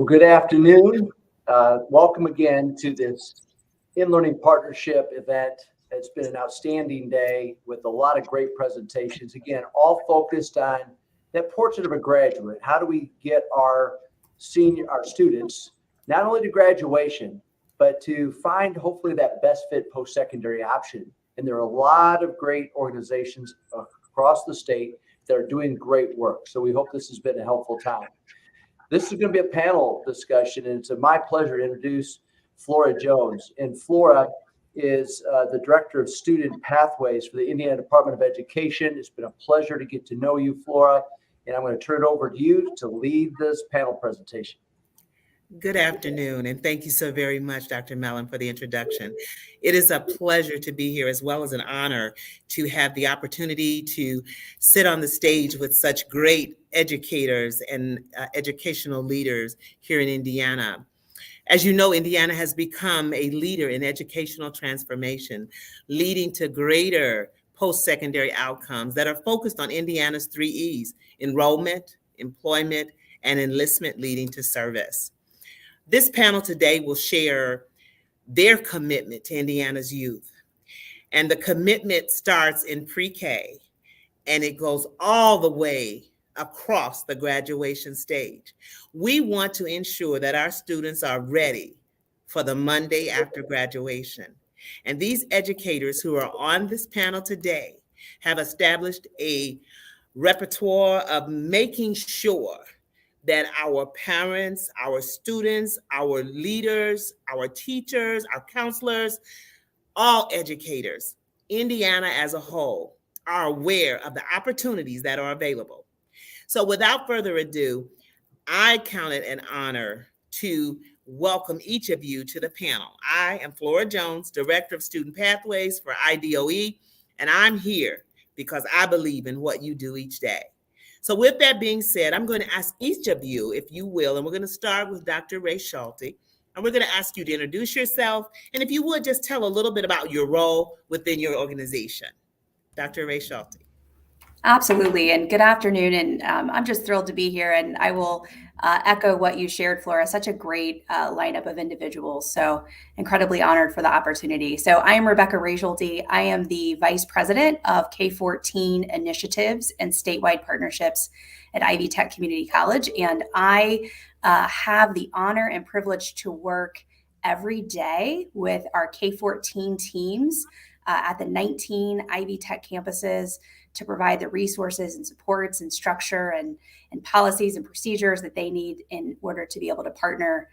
Good afternoon. Welcome again to this in-learning partnership event. It's been an outstanding day with a lot of great presentations. Again, all focused on that portrait of a graduate. How do we get our students not only to graduation, but to find hopefully that best fit post-secondary option? And there are a lot of great organizations across the state that are doing great work. So we hope this has been a helpful time. This is going to be a panel discussion, and it's my pleasure to introduce Flora Jones. And Flora is the Director of Student Pathways for the Indiana Department of Education. It's been a pleasure to get to know you, Flora, and I'm going to turn it over to you to lead this panel presentation. Good afternoon, and thank you so very much, Dr. Mellon, for the introduction. It is a pleasure to be here, as well as an honor to have the opportunity to sit on the stage with such great educators and educational leaders here in Indiana. As you know, Indiana has become a leader in educational transformation, leading to greater post-secondary outcomes that are focused on Indiana's 3 E's: enrollment, employment, and enlistment, leading to service. This panel today will share their commitment to Indiana's youth. And the commitment starts in pre-K, and it goes all the way across the graduation stage. We want to ensure that our students are ready for the Monday after graduation. And these educators who are on this panel today have established a repertoire of making sure that our parents, our students, our leaders, our teachers, our counselors, all educators, Indiana as a whole, are aware of the opportunities that are available. So without further ado, I count it an honor to welcome each of you to the panel. I am Flora Jones, Director of Student Pathways for IDOE, and I'm here because I believe in what you do each day. So with that being said, I'm going to ask each of you, if you will, and we're going to start with Dr. Ray Schulte, and we're going to ask you to introduce yourself, and if you would, just tell a little bit about your role within your organization. Dr. Ray Schulte. Absolutely, and good afternoon, and I'm just thrilled to be here, and I will echo what you shared, Flora. Such a great lineup of individuals, so incredibly honored for the opportunity. So I am Rebecca Ray Schulte. I am the Vice President of K-14 Initiatives and Statewide Partnerships at Ivy Tech Community College, and I have the honor and privilege to work every day with our K-14 teams at the 19 Ivy Tech campuses to provide the resources and supports and structure and policies and procedures that they need in order to be able to partner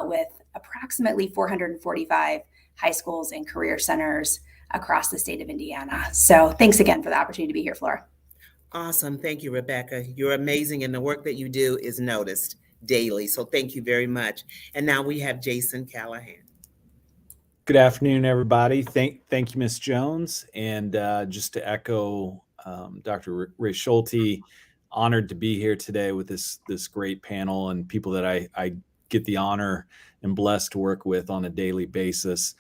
with approximately 445 high schools and career centers across the state of Indiana. So thanks again for the opportunity to be here, Flora. Awesome. Thank you, Rebecca. You're amazing, and the work that you do is noticed daily. So thank you very much. And now we have Jason Callahan. Good afternoon, everybody. Thank you, Ms. Jones. And just to echo Dr. Ray Schulte, honored to be here today with this great panel and people that I get the honor and blessed to work with on a daily basis.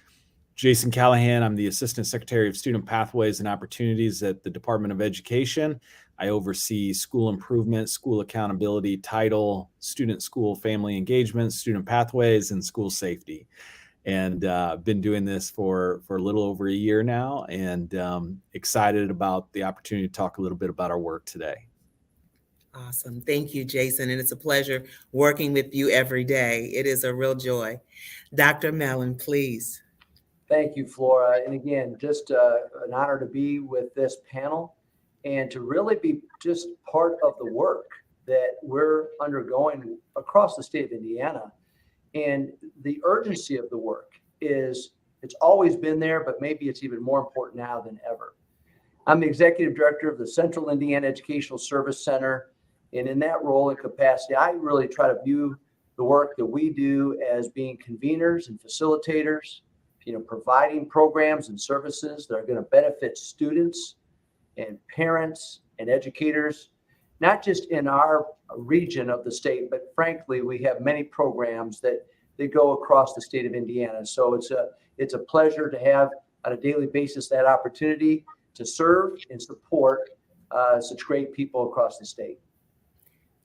Jason Callahan, I'm the Assistant Secretary of Student Pathways and Opportunities at the Department of Education. I oversee school improvement, school accountability, title, student school family engagement, student pathways, and school safety. And I've been doing this for a little over a year now, and excited about the opportunity to talk a little bit about our work today. Awesome. Thank you, Jason. And it's a pleasure working with you every day. It is a real joy. Dr. Mellon, please. Thank you, Flora. And again, just an honor to be with this panel and to really be just part of the work that we're undergoing across the state of Indiana. And the urgency of the work it's always been there, but maybe it's even more important now than ever. I'm the Executive Director of the Central Indiana Educational Service Center. And in that role and capacity, I really try to view the work that we do as being conveners and facilitators, providing programs and services that are going to benefit students and parents and educators, not just in our region of the state, but frankly, we have many programs that go across the state of Indiana. So it's a pleasure to have on a daily basis that opportunity to serve and support such great people across the state.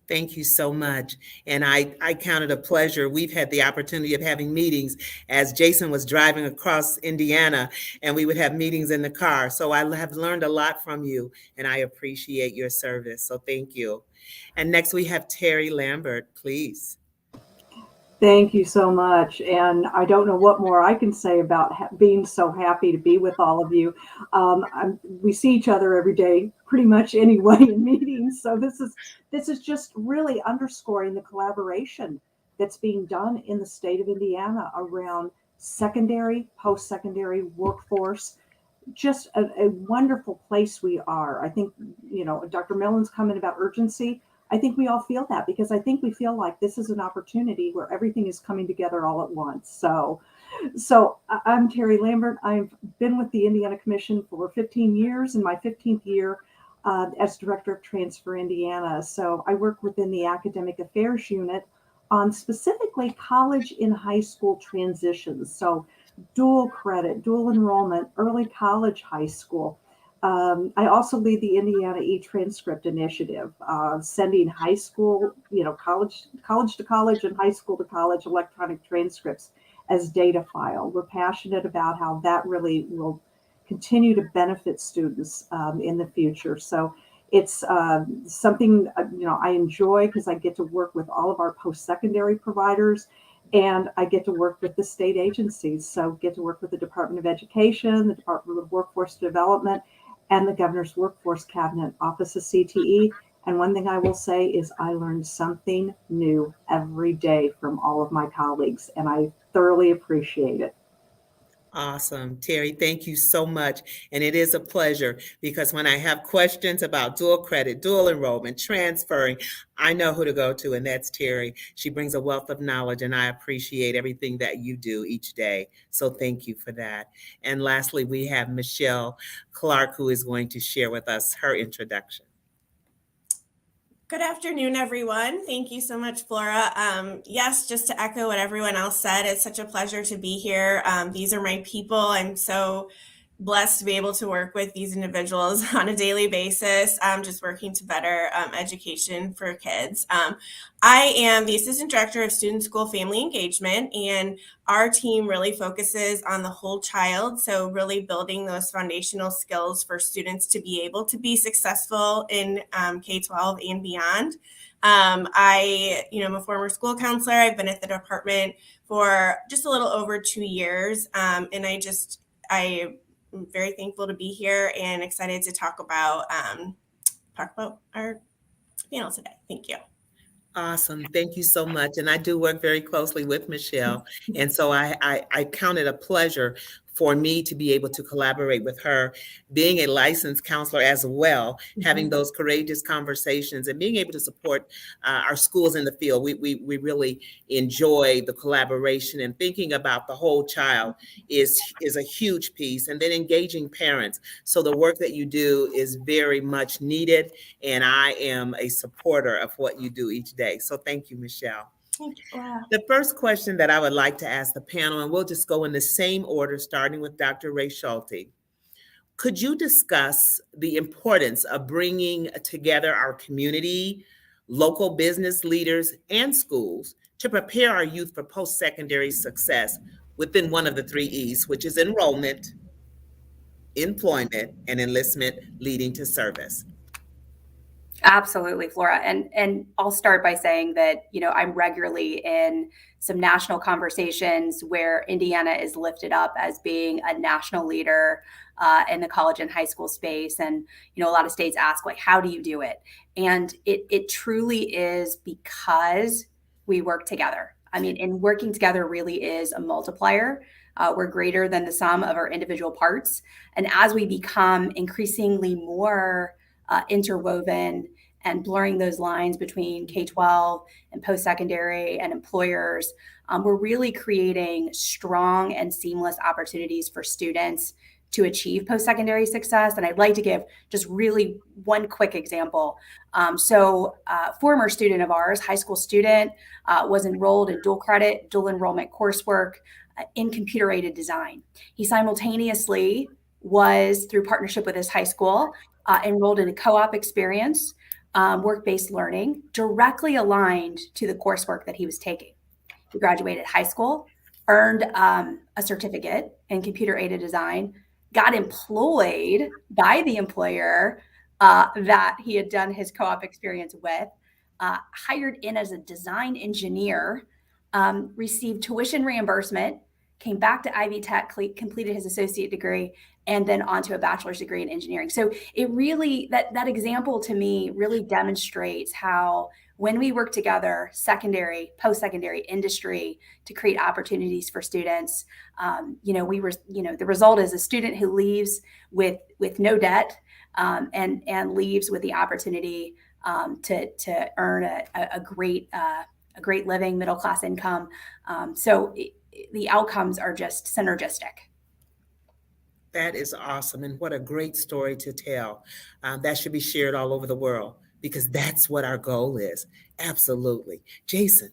Thank you so much. And I count it a pleasure. We've had the opportunity of having meetings as Jason was driving across Indiana, and we would have meetings in the car. So I have learned a lot from you, and I appreciate your service. So thank you. And next we have Terry Lambert, please. Thank you so much. And I don't know what more I can say about being so happy to be with all of you. We see each other every day, pretty much anyway, in meetings. So this is just really underscoring the collaboration that's being done in the state of Indiana around secondary, post-secondary workforce. Just a wonderful place we are. I think, Dr. Millen's comment about urgency. I think we all feel that because I think we feel like this is an opportunity where everything is coming together all at once. So I'm Terry Lambert. I've been with the Indiana Commission for 15 years, in my 15th year as Director of Transfer Indiana. So I work within the Academic Affairs Unit on specifically college and high school transitions. So dual credit, dual enrollment, early college, high school. I also lead the Indiana e-transcript initiative, sending high school, college to college and high school to college electronic transcripts as data file. We're passionate about how that really will continue to benefit students in the future. So it's something, I enjoy because I get to work with all of our post-secondary providers, and I get to work with the state agencies. So get to work with the Department of Education, the Department of Workforce Development, and the Governor's Workforce Cabinet Office of CTE. And one thing I will say is I learned something new every day from all of my colleagues, and I thoroughly appreciate it. Awesome. Terry, thank you so much. And it is a pleasure because when I have questions about dual credit, dual enrollment, transferring, I know who to go to, and that's Terry. She brings a wealth of knowledge, and I appreciate everything that you do each day. So thank you for that. And lastly, we have Michelle Clark, who is going to share with us her introduction. Good afternoon, everyone. Thank you so much, Flora. Yes, just to echo what everyone else said, it's such a pleasure to be here. These are my people. I'm so blessed to be able to work with these individuals on a daily basis, just working to better education for kids. I am the Assistant Director of Student School Family Engagement, and our team really focuses on the whole child. So really building those foundational skills for students to be able to be successful in K-12 and beyond. I'm a former school counselor. I've been at the department for just a little over 2 years. And I'm very thankful to be here and excited to talk about our panel today. Thank you. Awesome. Thank you so much. And I do work very closely with Michelle. And so I count it a pleasure for me to be able to collaborate with her, being a licensed counselor as well, having those courageous conversations and being able to support our schools in the field. We really enjoy the collaboration, and thinking about the whole child is a huge piece, and then engaging parents. So the work that you do is very much needed, and I am a supporter of what you do each day. So thank you, Michelle. Thank you. Wow. The first question that I would like to ask the panel, and we'll just go in the same order, starting with Dr. Ray Schulte. Could you discuss the importance of bringing together our community, local business leaders, and schools to prepare our youth for post-secondary success within one of the 3 E's, which is enrollment, employment, and enlistment leading to service? Absolutely, Flora. And I'll start by saying that, I'm regularly in some national conversations where Indiana is lifted up as being a national leader in the college and high school space. And, a lot of states ask, like, how do you do it? And it truly is because we work together. And working together really is a multiplier. We're greater than the sum of our individual parts. And as we become increasingly more interwoven and blurring those lines between K-12 and post-secondary and employers, we're really creating strong and seamless opportunities for students to achieve post-secondary success. And I'd like to give just really one quick example. Former student of ours, high school student, was enrolled in dual credit, dual enrollment coursework in computer-aided design. He simultaneously was, through partnership with his high school, enrolled in a co-op experience work-based learning directly aligned to the coursework that he was taking. He graduated high school, earned a certificate in computer-aided design, got employed by the employer that he had done his co-op experience with, hired in as a design engineer, received tuition reimbursement, came back to Ivy Tech, completed his associate degree, and then on to a bachelor's degree in engineering. So it really, that example to me really demonstrates how when we work together, secondary, post-secondary, industry, to create opportunities for students, the result is a student who leaves with no debt and leaves with the opportunity to earn a great living, middle-class income. The outcomes are just synergistic. That is awesome. And what a great story to tell. That should be shared all over the world because that's what our goal is. Absolutely. Jason.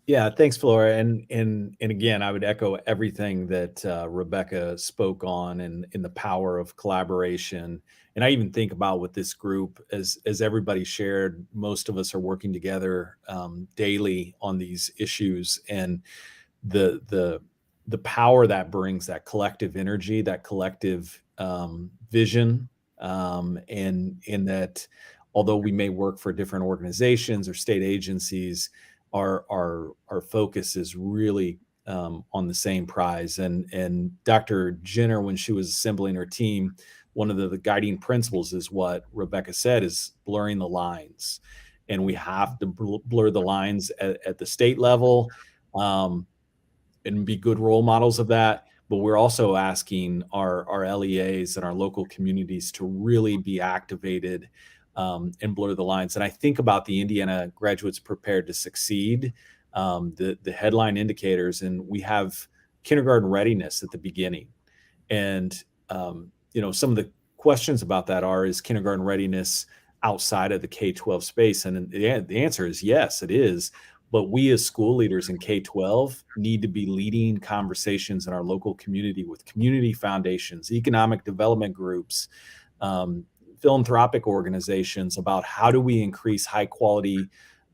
Yeah, thanks, Flora. And again, I would echo everything that Rebecca spoke on and in the power of collaboration. And I even think about with this group, as everybody shared, most of us are working together daily on these issues, and the power that brings, that collective energy, that collective vision, and in that, although we may work for different organizations or state agencies, our focus is really on the same prize. And Dr. Jenner, when she was assembling her team, one of the guiding principles is what Rebecca said, is blurring the lines. And we have to blur the lines at the state level and be good role models of that. But we're also asking our LEAs and our local communities to really be activated and blur the lines. And I think about the Indiana Graduates Prepared to Succeed, the headline indicators, and we have kindergarten readiness at the beginning. And, some of the questions about that is kindergarten readiness outside of the K-12 space? And the answer is yes, it is. But we as school leaders in K-12 need to be leading conversations in our local community with community foundations, economic development groups, philanthropic organizations about how do we increase high quality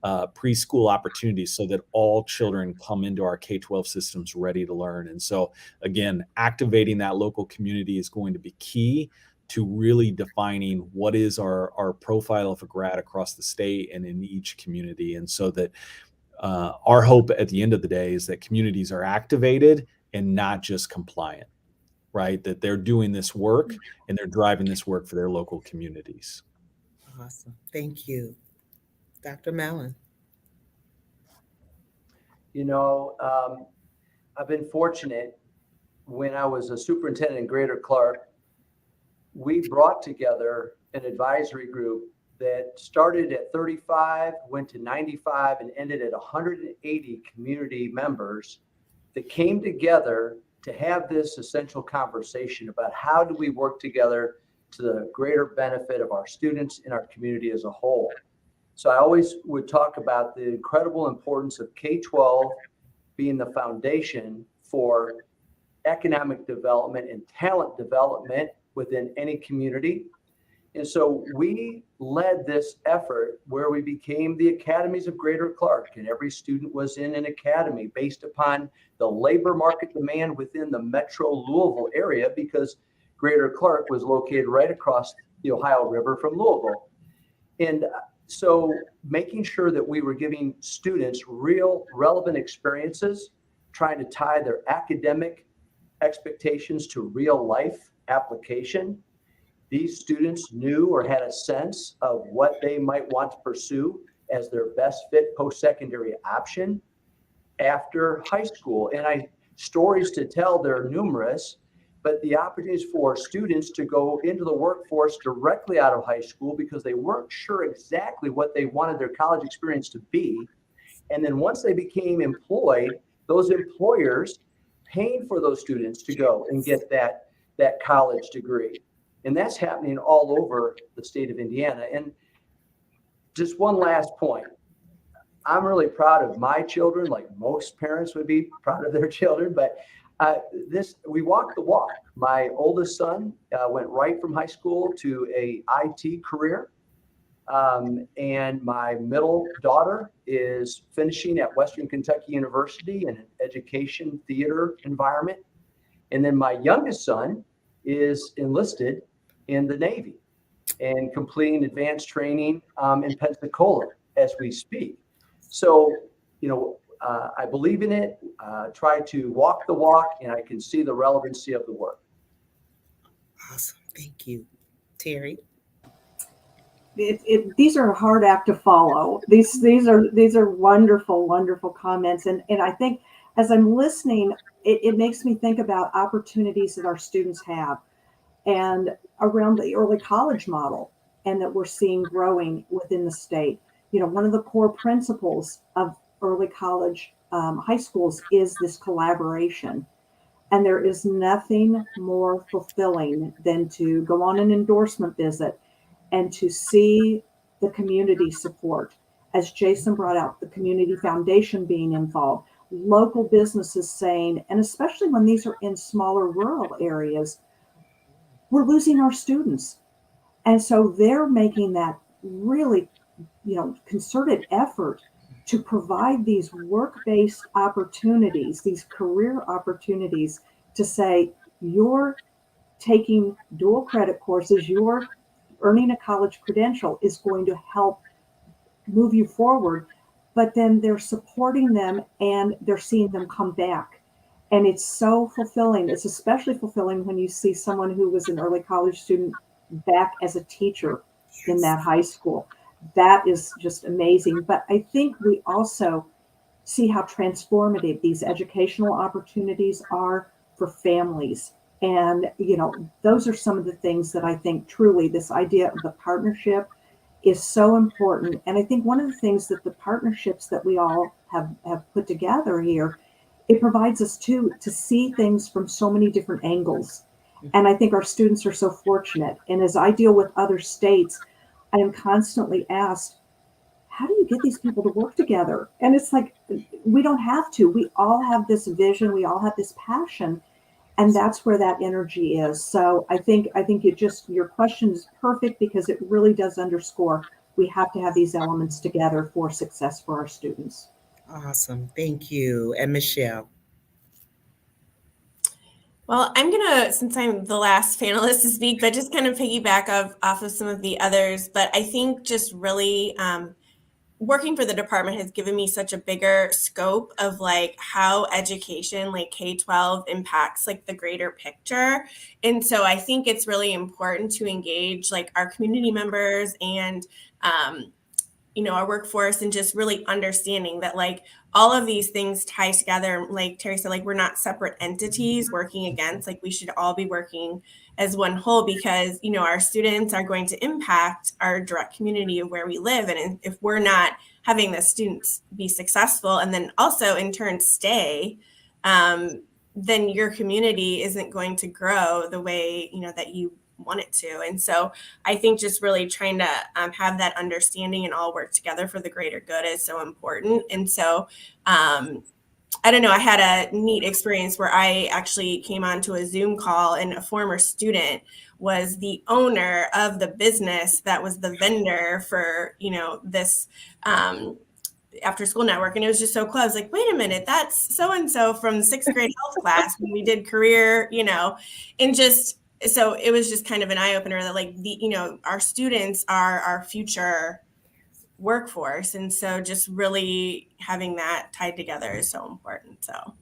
preschool opportunities so that all children come into our K-12 systems ready to learn. And so again, activating that local community is going to be key to really defining what is our profile of a grad across the state and in each community. And so that our hope at the end of the day is that communities are activated and not just compliant, right? That they're doing this work and they're driving this work for their local communities. Awesome. Thank you. Dr. Mallon. I've been fortunate. When I was a superintendent in Greater Clark, we brought together an advisory group that started at 35, went to 95, and ended at 180 community members that came together to have this essential conversation about how do we work together to the greater benefit of our students and our community as a whole. So I always would talk about the incredible importance of K-12 being the foundation for economic development and talent development within any community. And so we led this effort where we became the academies of Greater Clark, and every student was in an academy based upon the labor market demand within the metro Louisville area, because Greater Clark was located right across the Ohio River from Louisville. And so making sure that we were giving students real relevant experiences, trying to tie their academic expectations to real life application. These students knew or had a sense of what they might want to pursue as their best fit post-secondary option after high school. And stories to tell, they're numerous, but the opportunities for students to go into the workforce directly out of high school because they weren't sure exactly what they wanted their college experience to be. And then once they became employed, those employers paying for those students to go and get that college degree. And that's happening all over the state of Indiana. And just one last point. I'm really proud of my children, like most parents would be proud of their children, but we walked the walk. My oldest son went right from high school to a IT career. And my middle daughter is finishing at Western Kentucky University in an education theater environment. And then my youngest son is enlisted in the Navy and completing advanced training in Pensacola as we speak. So, I believe in it, try to walk the walk, and I can see the relevancy of the work. Awesome. Thank you. Terry? These are a hard act to follow. These are wonderful, wonderful comments. And I think as I'm listening, it makes me think about opportunities that our students have and around the early college model, and that we're seeing growing within the state. One of the core principles of early college high schools is this collaboration. And there is nothing more fulfilling than to go on an endorsement visit and to see the community support. As Jason brought out, the community foundation being involved, local businesses saying, and especially when these are in smaller rural areas, we're losing our students. And so they're making that really, concerted effort to provide these work-based opportunities, these career opportunities, to say, you're taking dual credit courses, you're earning a college credential is going to help move you forward. But then they're supporting them and they're seeing them come back. And it's so fulfilling. It's especially fulfilling when you see someone who was an early college student back as a teacher in that high school. That is just amazing. But I think we also see how transformative these educational opportunities are for families. And, those are some of the things that I think truly this idea of the partnership is so important. And I think one of the things that the partnerships that we all have put together here, it provides us to see things from so many different angles. And I think our students are so fortunate. And as I deal with other states, I am constantly asked, how do you get these people to work together? And it's like, we don't have to. We all have this vision. We all have this passion. And that's where that energy is. So I think your question is perfect, because it really does underscore we have to have these elements together for success for our students. Awesome. Thank you. And Michelle? Well, I'm gonna, since I'm the last panelist to speak, but just kind of piggyback off of some of the others. But I think just really working for the department has given me such a bigger scope of like how education, like K-12, impacts like the greater picture. And so I think it's really important to engage like our community members and our workforce, and just really understanding that like all of these things tie together. Like Terry said, like we're not separate entities working against, like we should all be working as one whole, because our students are going to impact our direct community of where we live. And if we're not having the students be successful and then also in turn stay, then your community isn't going to grow the way that you want it to. And so I think just really trying to have that understanding and all work together for the greater good is so important. And so I don't know, I had a neat experience where I actually came onto a Zoom call, and a former student was the owner of the business that was the vendor for this after school network. And it was just so close. Like, wait a minute, that's so-and-so from 6th grade health class when we did career, and just, so it was just kind of an eye opener that like our students are our future workforce. And so just really having that tied together is so important. So,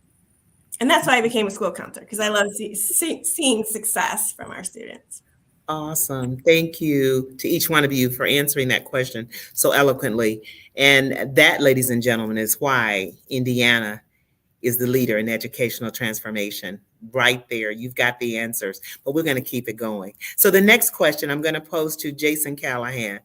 and that's why I became a school counselor, because I love seeing success from our students. Awesome. Thank you to each one of you for answering that question so eloquently. And that, ladies and gentlemen, is why Indiana is the leader in educational transformation. Right there, you've got the answers, but we're going to keep it going. So the next question I'm going to pose to Jason Callahan.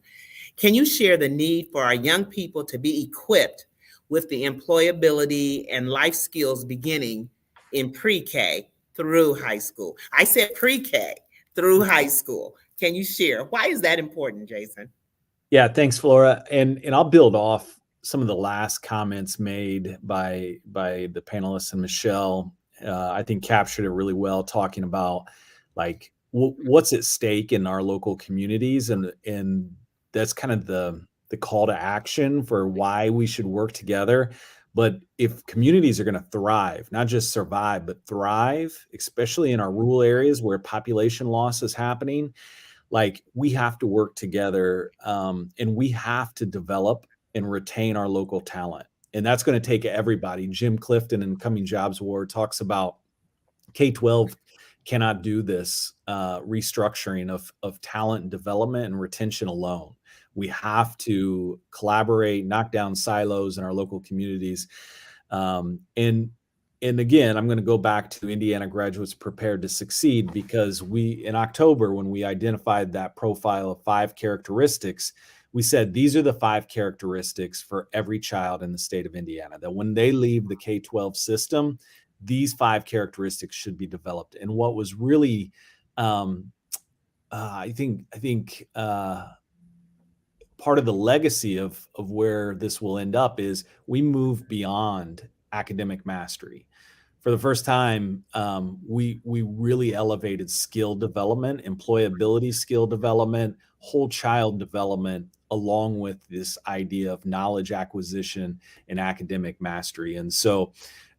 Can you share the need for our young people to be equipped with the employability and life skills beginning in pre-K through high school? I said pre-K through high school. Can you share? Why is that important, Jason? Yeah, thanks, Flora. And I'll build off some of the last comments made by the panelists, and Michelle, I think captured it really well, talking about like what's at stake in our local communities and that's kind of the call to action for why we should work together. But if communities are going to thrive, not just survive, but thrive, especially in our rural areas where population loss is happening, like we have to work together, and we have to develop and retain our local talent. And that's going to take everybody. Jim Clifton in Coming Jobs Award talks about K-12 cannot do this restructuring of talent and development and retention alone. We have to collaborate, knock down silos in our local communities. And again, I'm going to go back to Indiana Graduates Prepared to Succeed, because in October, when we identified that profile of 5 characteristics, we said these are the 5 characteristics for every child in the state of Indiana, that when they leave the K-12 system, these 5 characteristics should be developed. And what was really, I think part of the legacy of where this will end up is we move beyond academic mastery. For the first time, we really elevated skill development, employability skill development, whole child development, along with this idea of knowledge acquisition and academic mastery. And so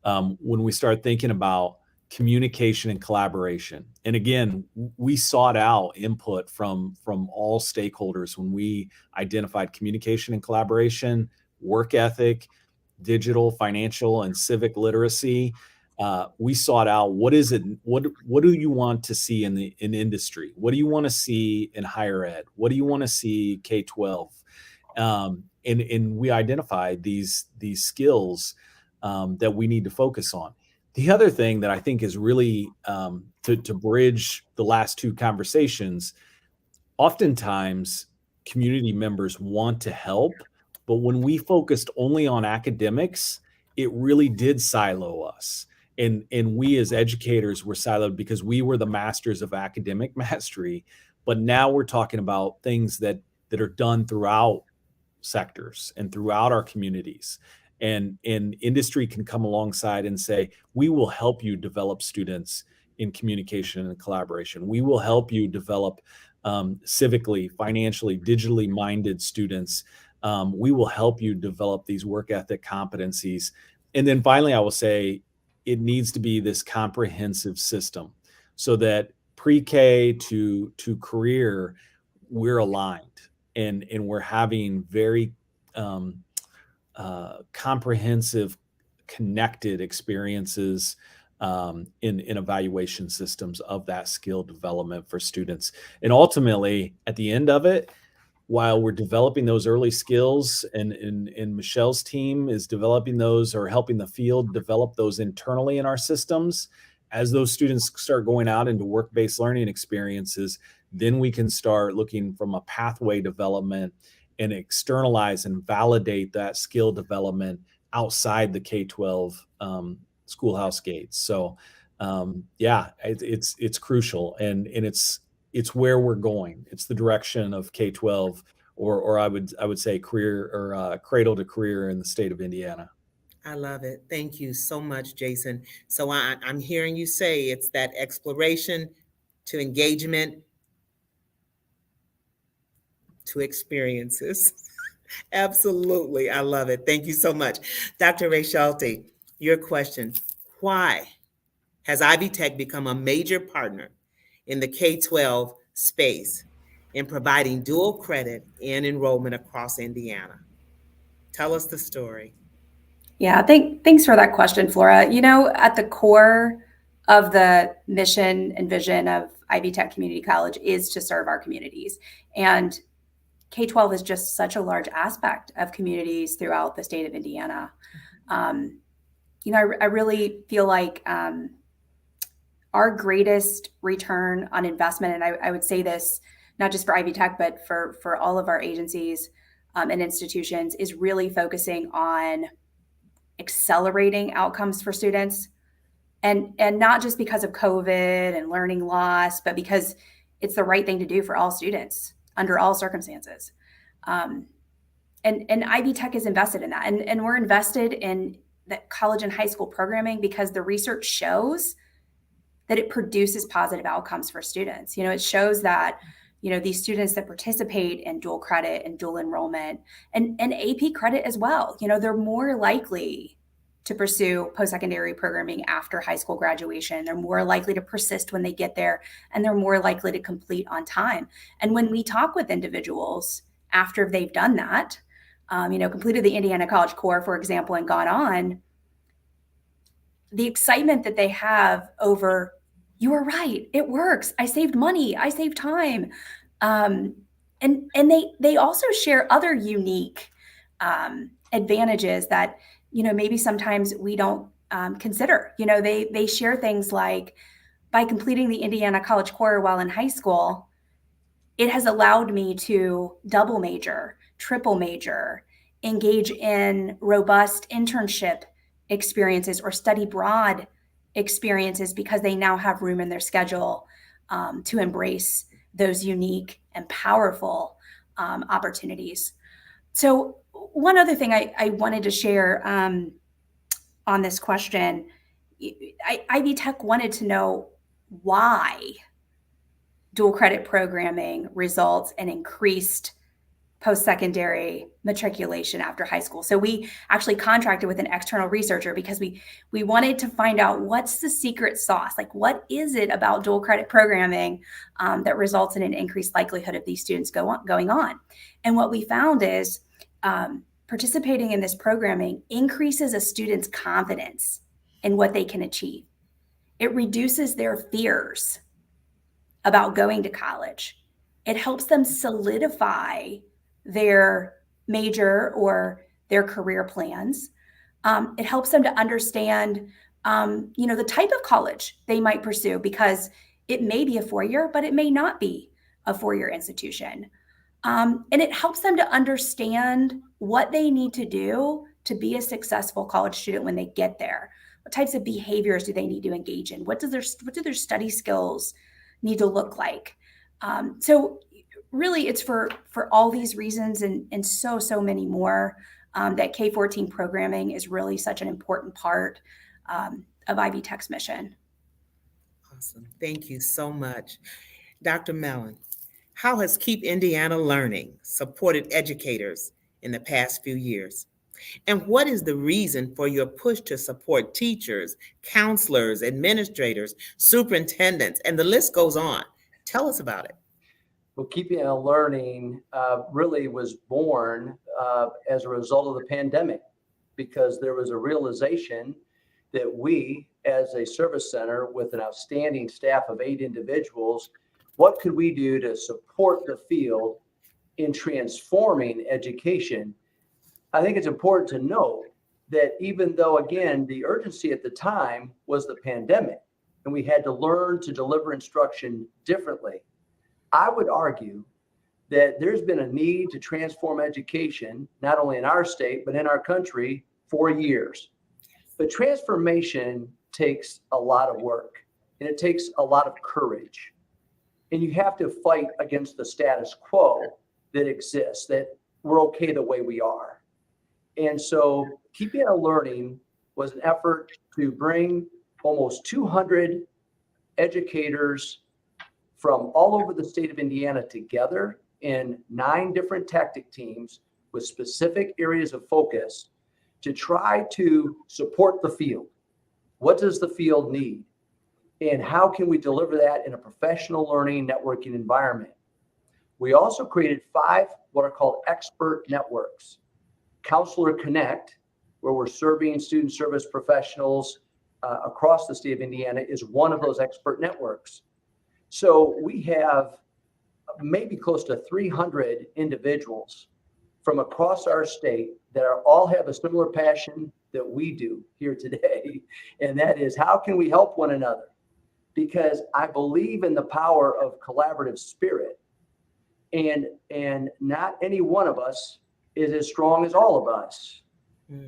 when we start thinking about communication and collaboration, and again, we sought out input from all stakeholders when we identified communication and collaboration, work ethic, digital, financial, and civic literacy. We sought out what do you want to see in industry? What do you want to see in higher ed? What do you want to see K-12? And we identified these skills that we need to focus on. The other thing that I think is really to bridge the last 2 conversations, oftentimes community members want to help, but when we focused only on academics, it really did silo us. And we as educators were siloed because we were the masters of academic mastery. But now we're talking about things that are done throughout sectors and throughout our communities. And industry can come alongside and say, we will help you develop students in communication and collaboration. We will help you develop civically, financially, digitally minded students. We will help you develop these work ethic competencies. And then finally, I will say it needs to be this comprehensive system so that pre-K to career, we're aligned and we're having very comprehensive, connected experiences in evaluation systems of that skill development for students. And ultimately, at the end of it, while we're developing those early skills and Michelle's team is developing those or helping the field develop those internally in our systems, as those students start going out into work-based learning experiences, then we can start looking from a pathway development and externalize and validate that skill development outside the K-12 schoolhouse gates. So it's crucial and it's where we're going. It's the direction of K-12 or I would say career or cradle to career in the state of Indiana. I love it. Thank you so much, Jason. So I'm hearing you say it's that exploration to engagement to experiences. Absolutely. I love it. Thank you so much. Dr. Ray Schulte, your question, why has Ivy Tech become a major partner in the K-12 space in providing dual credit and enrollment across Indiana? Tell us the story. Yeah, thanks for that question, Flora. You know, at the core of the mission and vision of Ivy Tech Community College is to serve our communities. And K-12 is just such a large aspect of communities throughout the state of Indiana. You know, I really feel like our greatest return on investment, and I would say this not just for Ivy Tech, but for all of our agencies and institutions, is really focusing on accelerating outcomes for students. And not just because of COVID and learning loss, but because it's the right thing to do for all students under all circumstances. And Ivy Tech is invested in that. And we're invested in the college and high school programming because the research shows that it produces positive outcomes for students. You know, it shows that, these students that participate in dual credit and dual enrollment and AP credit as well, they're more likely to pursue post-secondary programming after high school graduation. They're more likely to persist when they get there, and they're more likely to complete on time. And when we talk with individuals after they've done that, completed the Indiana College Core, for example, and gone on, the excitement that they have over, you were right, it works. I saved money, I saved time. And they also share other unique advantages that, maybe sometimes we don't consider. They share things like, by completing the Indiana College Core while in high school, it has allowed me to double major, triple major, engage in robust internship experiences or study abroad experiences, because they now have room in their schedule to embrace those unique and powerful opportunities. So one other thing I wanted to share on this question, Ivy Tech wanted to know why dual credit programming results in increased post-secondary matriculation after high school. So we actually contracted with an external researcher because we wanted to find out, what's the secret sauce? Like, what is it about dual credit programming that results in an increased likelihood of these students going on? And what we found is participating in this programming increases a student's confidence in what they can achieve. It reduces their fears about going to college. It helps them solidify their major or their career plans. It helps them to understand, the type of college they might pursue, because it may be a four-year, but it may not be a four-year institution. And it helps them to understand what they need to do to be a successful college student when they get there. What types of behaviors do they need to engage in? What do their study skills need to look like? So really, it's for all these reasons and so many more that K-14 programming is really such an important part of Ivy Tech's mission. Awesome. Thank you so much. Dr. Mellon, how has Keep Indiana Learning supported educators in the past few years? And what is the reason for your push to support teachers, counselors, administrators, superintendents, and the list goes on? Tell us about it. Well, Keep Indiana Learning really was born as a result of the pandemic, because there was a realization that we, as a service center with an outstanding staff of 8 individuals, what could we do to support the field in transforming education? I think it's important to note that even though, again, the urgency at the time was the pandemic, and we had to learn to deliver instruction differently, I would argue that there's been a need to transform education, not only in our state, but in our country for years. But transformation takes a lot of work, and it takes a lot of courage. And you have to fight against the status quo that exists, that we're okay the way we are. And so Keep Indiana Learning was an effort to bring almost 200 educators from all over the state of Indiana together in 9 different tactic teams with specific areas of focus to try to support the field. What does the field need? And how can we deliver that in a professional learning networking environment? We also created 5 what are called expert networks. Counselor Connect, where we're serving student service professionals across the state of Indiana, is one of those expert networks. So we have maybe close to 300 individuals from across our state that all have a similar passion that we do here today. And that is, how can we help one another? Because I believe in the power of collaborative spirit. And not any one of us is as strong as all of us.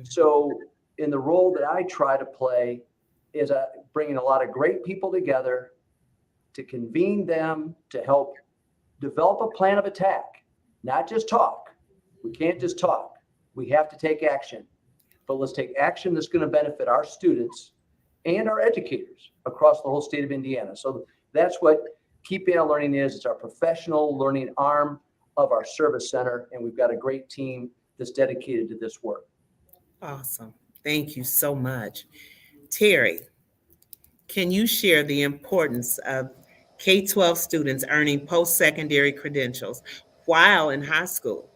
So in the role that I try to play is bringing a lot of great people together to convene them, to help develop a plan of attack, not just talk. We can't just talk. We have to take action. But let's take action that's going to benefit our students and our educators across the whole state of Indiana. So that's what PPL Learning is our professional learning arm of our service center, and we've got a great team that's dedicated to this work. Awesome. Thank you so much. Terry, can you share the importance of K-12 students earning post-secondary credentials while in high school?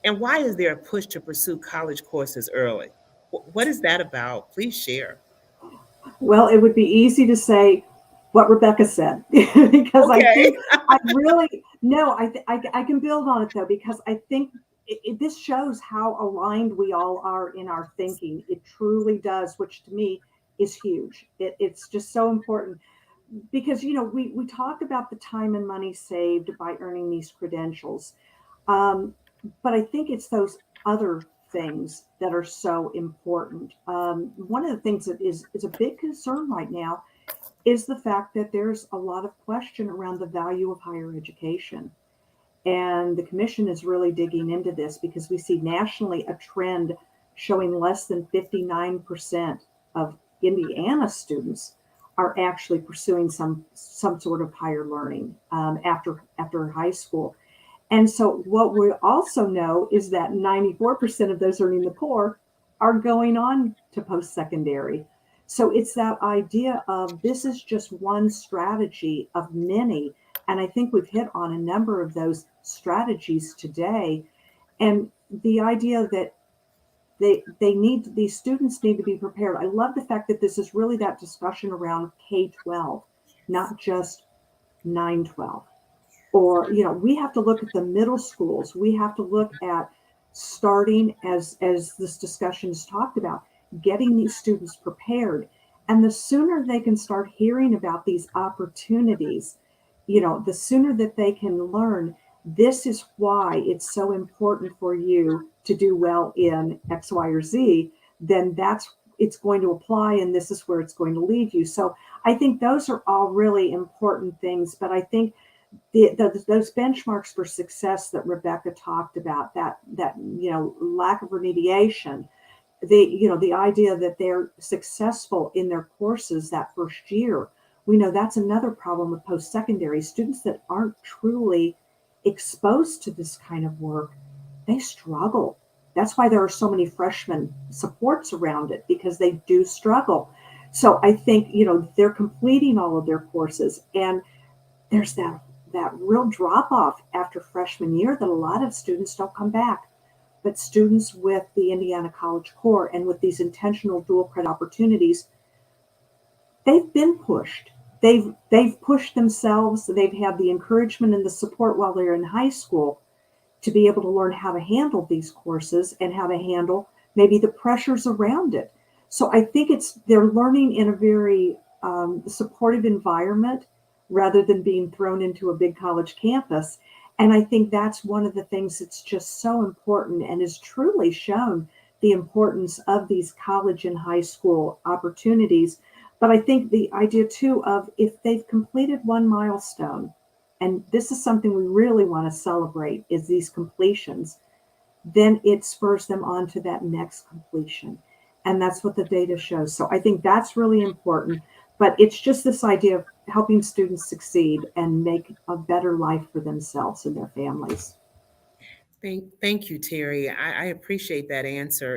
And why is there a push to pursue college courses early? What is that about? Please share. Well, it would be easy to say what Rebecca said because I Okay. think I really no. I can build on it though because I think this shows how aligned we all are in our thinking. It truly does, which to me is huge. It's just so important because we talk about the time and money saved by earning these credentials, but I think it's those other things that are so important. One of the things that is a big concern right now is the fact that there's a lot of question around the value of higher education. And the commission is really digging into this because we see nationally a trend showing less than 59% of Indiana students are actually pursuing some sort of higher learning after high school. And so what we also know is that 94% of those earning the core are going on to post-secondary. So it's that idea of this is just one strategy of many. And I think we've hit on a number of those strategies today. And the idea that these students need to be prepared. I love the fact that this is really that discussion around K-12, not just 9-12. Or, we have to look at the middle schools. We have to look at starting, as this discussion has talked about, getting these students prepared. And the sooner they can start hearing about these opportunities, the sooner that they can learn, this is why it's so important for you to do well in X, Y, or Z, then it's going to apply and this is where it's going to lead you. So I think those are all really important things, but I think those benchmarks for success that Rebecca talked about, that lack of remediation, the idea that they're successful in their courses that first year, we know that's another problem with post-secondary students that aren't truly exposed to this kind of work. They struggle. That's why there are so many freshman supports around it, because they do struggle. So I think they're completing all of their courses, and there's that real drop off after freshman year that a lot of students don't come back. But students with the Indiana College Core and with these intentional dual credit opportunities, they've been pushed. They've pushed themselves. They've had the encouragement and the support while they're in high school to be able to learn how to handle these courses and how to handle maybe the pressures around it. So I think they're learning in a very supportive environment rather than being thrown into a big college campus. And I think that's one of the things that's just so important and has truly shown the importance of these college and high school opportunities. But I think the idea too of if they've completed one milestone, and this is something we really want to celebrate, is these completions, then it spurs them on to that next completion. And that's what the data shows. So I think that's really important. But it's just this idea of helping students succeed and make a better life for themselves and their families. Thank you, Terry. I appreciate that answer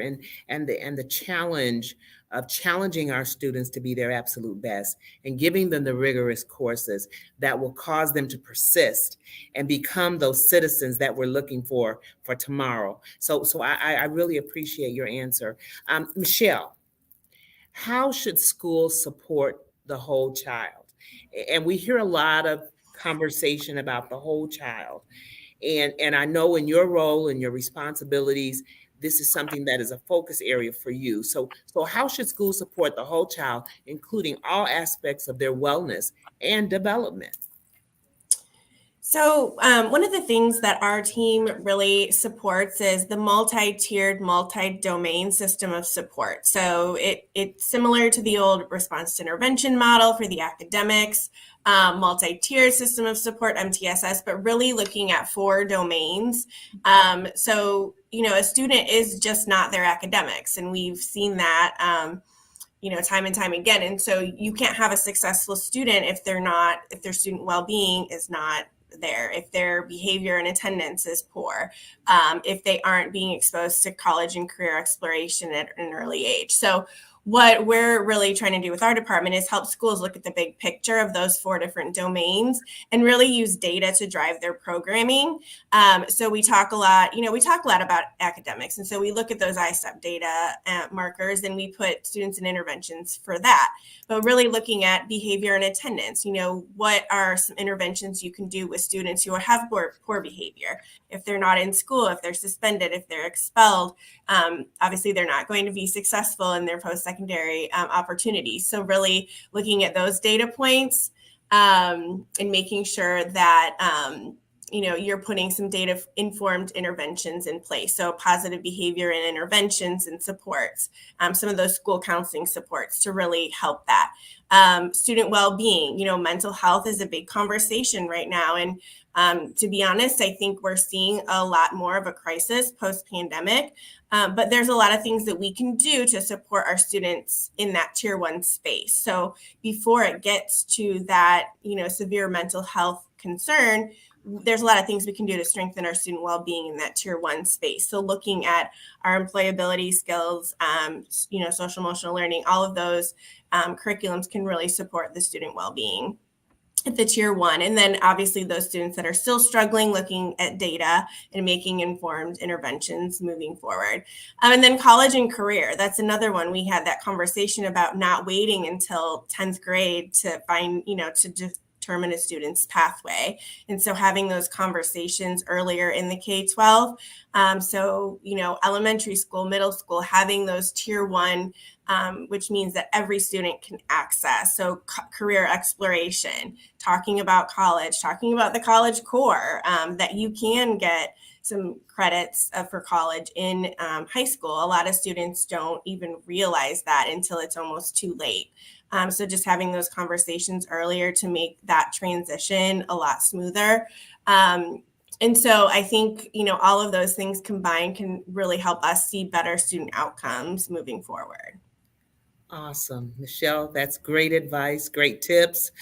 and the challenge of challenging our students to be their absolute best and giving them the rigorous courses that will cause them to persist and become those citizens that we're looking for tomorrow. So I really appreciate your answer. Michelle, how should schools support the whole child? And we hear a lot of conversation about the whole child. And I know in your role and your responsibilities, this is something that is a focus area for you. So how should schools support the whole child, including all aspects of their wellness and development? So one of the things that our team really supports is the multi-tiered, multi-domain system of support. So it's similar to the old response to intervention model for the academics, multi-tiered system of support, MTSS, but really looking at 4 domains. So, a student is just not their academics, and we've seen that. time and time again. And so you can't have a successful student if their student well-being is not there, if their behavior and attendance is poor, if they aren't being exposed to college and career exploration at an early age. So what we're really trying to do with our department is help schools look at the big picture of those 4 different domains and really use data to drive their programming. So we talk a lot about academics. And so we look at those ISEP data markers and we put students in interventions for that. But really looking at behavior and attendance, what are some interventions you can do with students who have poor behavior? If they're not in school, if they're suspended, if they're expelled, obviously they're not going to be successful in their postsecondary opportunities. So really looking at those data points and making sure that you're putting some data informed interventions in place. So positive behavior and interventions and supports, some of those school counseling supports to really help that. Student well-being, mental health is a big conversation right now. And to be honest, I think we're seeing a lot more of a crisis post-pandemic, but there's a lot of things that we can do to support our students in that tier 1 space. So before it gets to that, severe mental health concern, there's a lot of things we can do to strengthen our student well-being in that tier 1 space. So looking at our employability skills, social emotional learning, all of those curriculums can really support the student well-being at the tier 1. And then obviously those students that are still struggling, looking at data and making informed interventions moving forward. And then college and career, that's another one. We had that conversation about not waiting until 10th grade to find, to determine a student's pathway. And so having those conversations earlier in the K-12. So, elementary school, middle school, having those tier 1, which means that every student can access. So career exploration, talking about college, talking about the College Core, that you can get some credits for college in high school. A lot of students don't even realize that until it's almost too late. So just having those conversations earlier to make that transition a lot smoother. And so I think, all of those things combined can really help us see better student outcomes moving forward. Awesome. Michelle, that's great advice, great tips.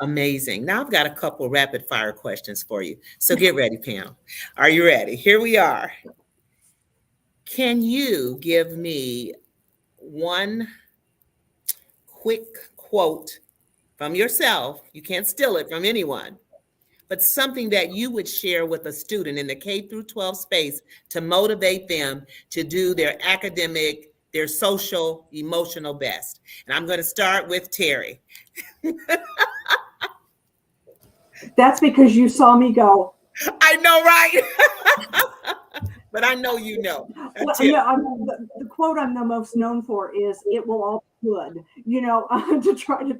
Amazing. Now I've got a couple rapid fire questions for you. So get ready, Pam. Are you ready? Here we are. Can you give me one quick quote from yourself? You can't steal it from anyone, but something that you would share with a student in the K through 12 space to motivate them to do their academic, their social, emotional best. And I'm going to start with Terry. That's because you saw me go. I know, right? But I know you know. Well, the quote I'm the most known for is "It will all be good." To try to.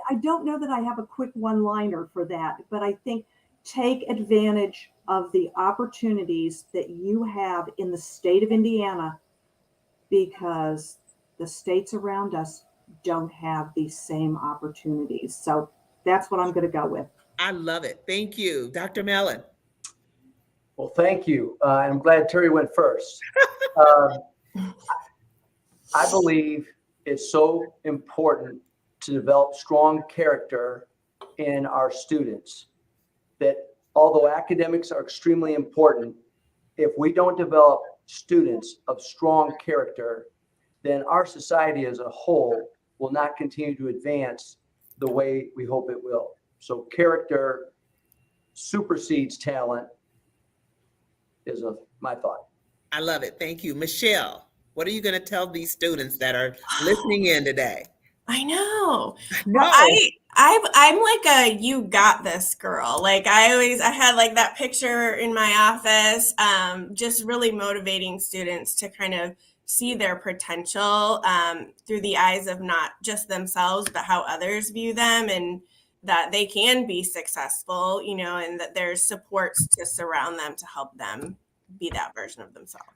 I don't know that I have a quick one-liner for that, but I think take advantage of the opportunities that you have in the state of Indiana, because the states around us don't have these same opportunities. So that's what I'm going to go with. I love it. Thank you. Dr. Mellon. Well, thank you. I'm glad Terry went first. I believe it's so important to develop strong character in our students that although academics are extremely important, if we don't develop students of strong character, then our society as a whole will not continue to advance the way we hope it will. So character supersedes talent is my thought. I love it. Thank you. Michelle, what are you going to tell these students that are listening in today? I know. No. Well, I'm like a you got this girl. Like I had like that picture in my office, just really motivating students to kind of see their potential through the eyes of not just themselves, but how others view them, and that they can be successful, and that there's supports to surround them to help them be that version of themselves.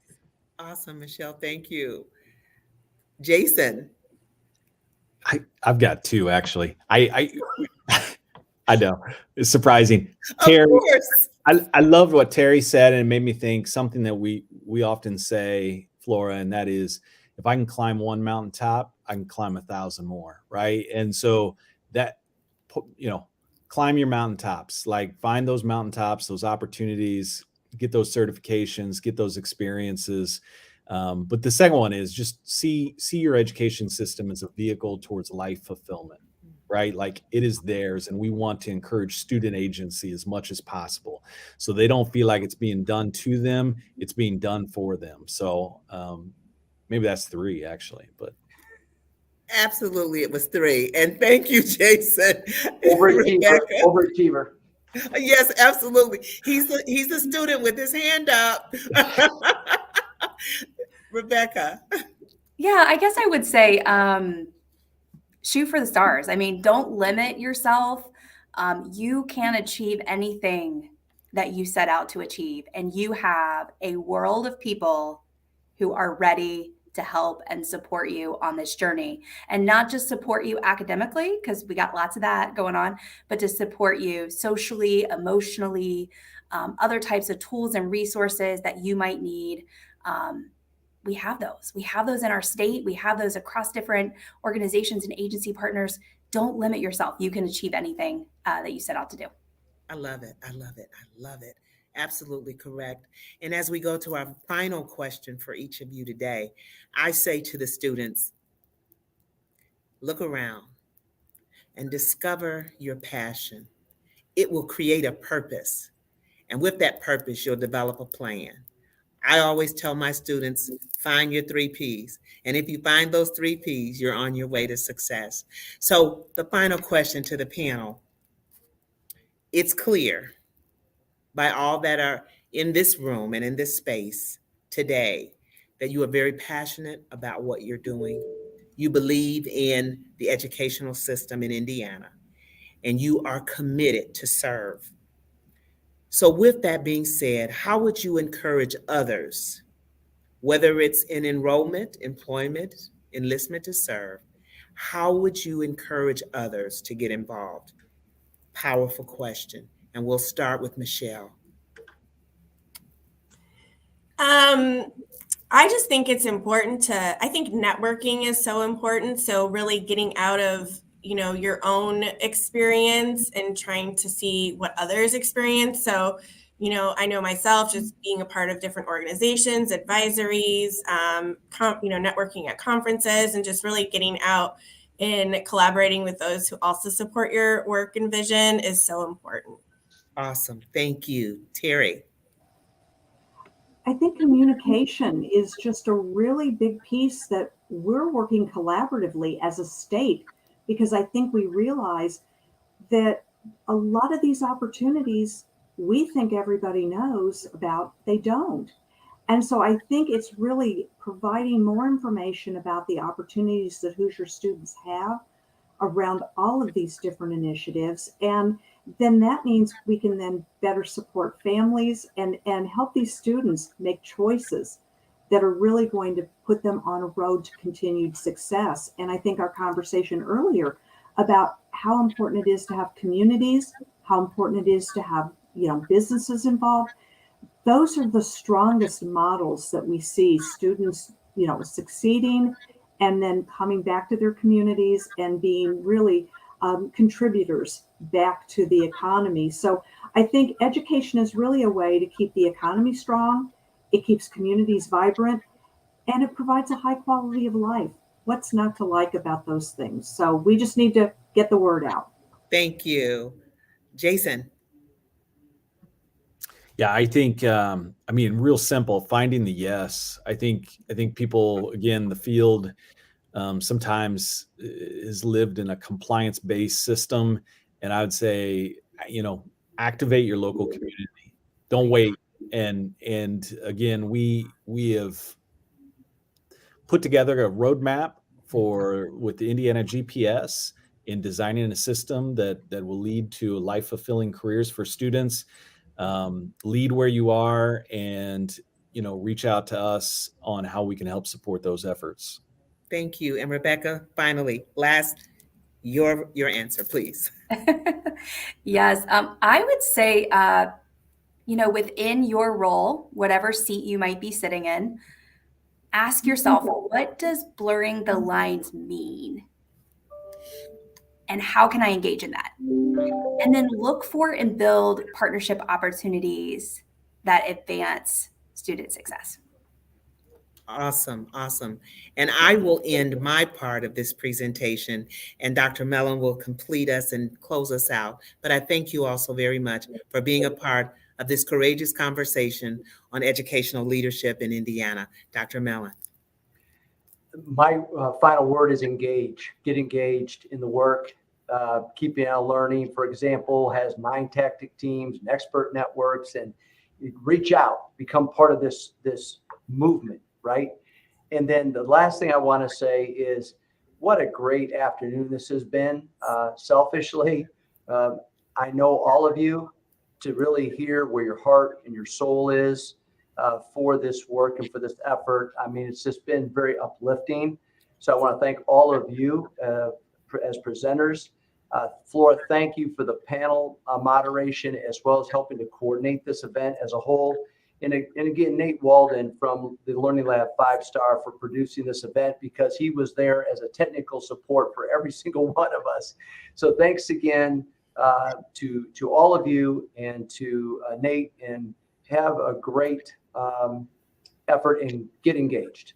Awesome, Michelle. Thank you. Jason. I've got two, actually. I know it's surprising. Terry, of course. I loved what Terry said, and it made me think something that we often say, Flora, and that is, if I can climb one mountaintop, I can climb 1,000 more, right? And so that, climb your mountaintops, like find those mountaintops, those opportunities, get those certifications, get those experiences. But the second one is just see your education system as a vehicle towards life fulfillment, right? Like it is theirs, and we want to encourage student agency as much as possible, so they don't feel like it's being done to them; it's being done for them. So maybe that's 3 actually, but. Absolutely, it was 3. And thank you, Jason. Overachiever, Rebecca. overachiever. Yes, absolutely. He's the student with his hand up. Rebecca. Yeah, I guess I would say shoot for the stars. I mean, don't limit yourself. You can achieve anything that you set out to achieve, and you have a world of people who are ready to help and support you on this journey, and not just support you academically, because we got lots of that going on, but to support you socially, emotionally, other types of tools and resources that you might need. We have those. We have those in our state. We have those across different organizations and agency partners. Don't limit yourself. You can achieve anything that you set out to do. I love it. I love it. I love it. Absolutely correct. And as we go to our final question for each of you today, I say to the students, look around and discover your passion. It will create a purpose. And with that purpose, you'll develop a plan. I always tell my students, find your 3 Ps. And if you find those 3 Ps, you're on your way to success. So the final question to the panel, it's clear by all that are in this room and in this space today that you are very passionate about what you're doing. You believe in the educational system in Indiana, and you are committed to serve. So with that being said, how would you encourage others, whether it's in enrollment, employment, enlistment to serve, how would you encourage others to get involved? Powerful question. And we'll start with Michelle. I just think it's important I think networking is so important. So really getting out of, your own experience and trying to see what others experience. So, I know myself just being a part of different organizations, advisories, networking at conferences, and just really getting out and collaborating with those who also support your work and vision is so important. Awesome. Thank you. Terry. I think communication is just a really big piece that we're working collaboratively as a state, because I think we realize that a lot of these opportunities we think everybody knows about, they don't. And so I think it's really providing more information about the opportunities that Hoosier students have around all of these different initiatives. And then that means we can then better support families and help these students make choices that are really going to put them on a road to continued success. And I think our conversation earlier about how important it is to have communities, how important it is to have, businesses involved, those are the strongest models that we see students, succeeding and then coming back to their communities and being really contributors back to the economy. So I think education is really a way to keep the economy strong. It keeps communities vibrant, and it provides a high quality of life. What's not to like about those things? So we just need to get the word out. Thank you. Jason. Yeah, I think, real simple, finding the yes. I think people, again, the field sometimes is lived in a compliance-based system. And I would say, activate your local community. Don't wait. And again, we have put together a roadmap with the Indiana GPS in designing a system that will lead to life-fulfilling careers for students. Lead where you are, and reach out to us on how we can help support those efforts. Thank you. And Rebecca, finally, last, your answer, please. Yes, I would say, within your role, whatever seat you might be sitting in, ask yourself, what does blurring the lines mean? And how can I engage in that? And then look for and build partnership opportunities that advance student success. Awesome, awesome. And I will end my part of this presentation, and Dr. Mellon will complete us and close us out. But I thank you also very much for being a part of this courageous conversation on educational leadership in Indiana. Dr. Mellon. My final word is engage. Get engaged in the work. Keeping on learning, for example, has mind tactic teams and expert networks, and reach out, become part of this movement, right? And then the last thing I want to say is, what a great afternoon this has been. Selfishly, I know all of you to really hear where your heart and your soul is for this work and for this effort. I mean, it's just been very uplifting. So I want to thank all of you as presenters. Flora, thank you for the panel moderation, as well as helping to coordinate this event as a whole. And again, Nate Walden from the Learning Lab 5-star for producing this event, because he was there as a technical support for every single one of us. So thanks again to all of you, and to Nate, and have a great effort and get engaged.